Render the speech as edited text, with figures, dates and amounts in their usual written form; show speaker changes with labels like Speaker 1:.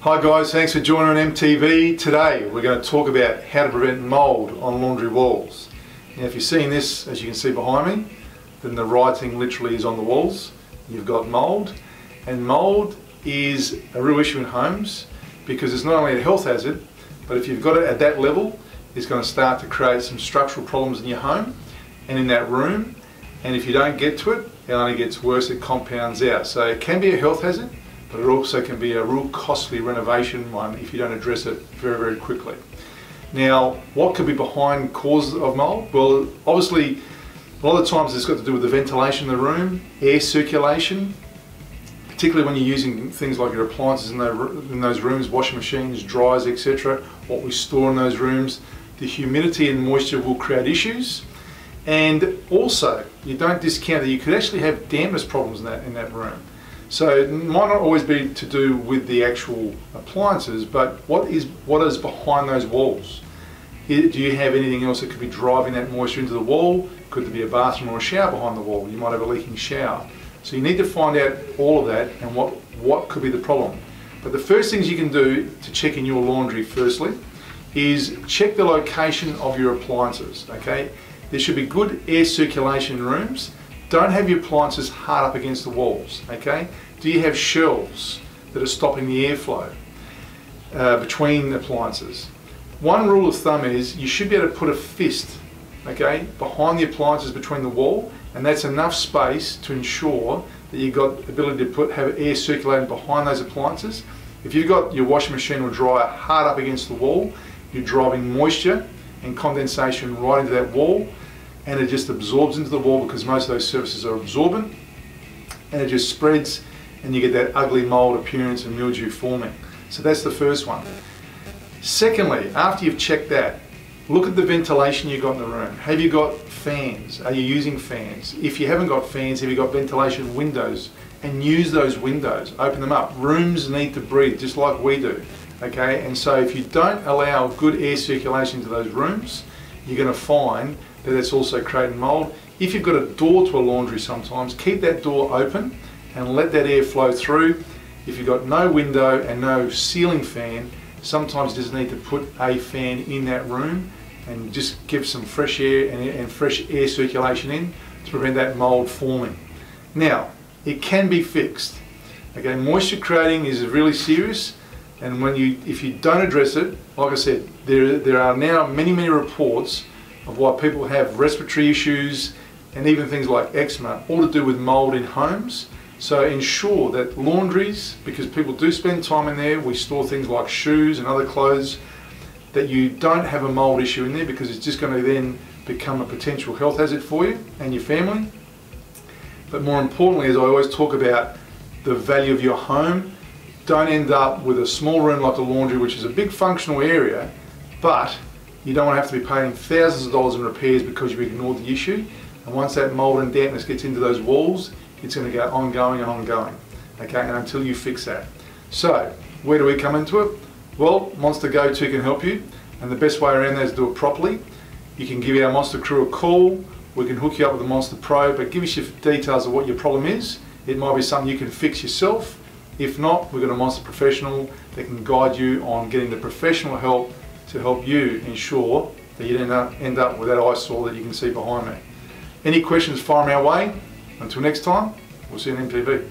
Speaker 1: Hi guys, thanks for joining on MTV. Today we're going to talk about how to prevent mould on laundry walls. Now if you're seeing this, as you can see behind me, then the writing literally is on the walls. You've got mould, and mould is a real issue in homes because it's not only a health hazard, but if you've got it at that level, it's going to start to create some structural problems in your home and in that room, and if you don't get to it, it only gets worse, it compounds out. So it can be a health hazard, but it also can be a real costly renovation one if you don't address it very, very quickly. Now, what could be behind causes of mould? Well, obviously, a lot of times it's got to do with the ventilation in the room, air circulation, particularly when you're using things like your appliances in those rooms, washing machines, dryers, etc., what we store in those rooms. The humidity and moisture will create issues. And also, you don't discount that you could actually have dampness problems in that room. So it might not always be to do with the actual appliances, but what is behind those walls? Do you have anything else that could be driving that moisture into the wall? Could there be a bathroom or a shower behind the wall? You might have a leaking shower. So you need to find out all of that and what could be the problem. But the first things you can do to check in your laundry firstly is check the location of your appliances, okay? There should be good air circulation in rooms. Don't have your appliances hard up against the walls, okay? Do you have shelves that are stopping the airflow between appliances? One rule of thumb is you should be able to put a fist, okay, behind the appliances between the wall, and that's enough space to ensure that you've got the ability to have air circulating behind those appliances. If you've got your washing machine or dryer hard up against the wall, you're driving moisture and condensation right into that wall, and it just absorbs into the wall because most of those surfaces are absorbent, and it just spreads and you get that ugly mould appearance and mildew forming. So that's the first one. Secondly, after you've checked that, look at the ventilation you've got in the room. Have you got fans? Are you using fans? If you haven't got fans, have you got ventilation windows? And use those windows, open them up. Rooms need to breathe just like we do, okay? And so if you don't allow good air circulation to those rooms, you're going to find that it's also creating mould. If you've got a door to a laundry sometimes, keep that door open and let that air flow through. If you've got no window and no ceiling fan, sometimes you just need to put a fan in that room and just give some fresh air and fresh air circulation in to prevent that mould forming. Now, it can be fixed. Okay, moisture creating is really serious, and if you don't address it, like I said, there are now many reports of why people have respiratory issues and even things like eczema, all to do with mould in homes. So ensure that laundries, because people do spend time in there, we store things like shoes and other clothes, that you don't have a mould issue in there, because it's just going to then become a potential health hazard for you and your family. But more importantly, as I always talk about the value of your home, don't end up with a small room like a laundry, which is a big functional area, but you don't want to have to be paying thousands of dollars in repairs because you've ignored the issue. And once that mould and dampness gets into those walls, it's going to go ongoing and ongoing, okay, and until you fix that. So, where do we come into it? Well, Monsta Go-To can help you, and the best way around that is to do it properly. You can give our Monsta crew a call, we can hook you up with a Monsta Pro, but give us your details of what your problem is. It might be something you can fix yourself. If not, we've got a Monsta professional that can guide you on getting the professional help to help you ensure that you don't end up with that eyesore that you can see behind me. Any questions, fire them our way. Until next time, we'll see you on MTV.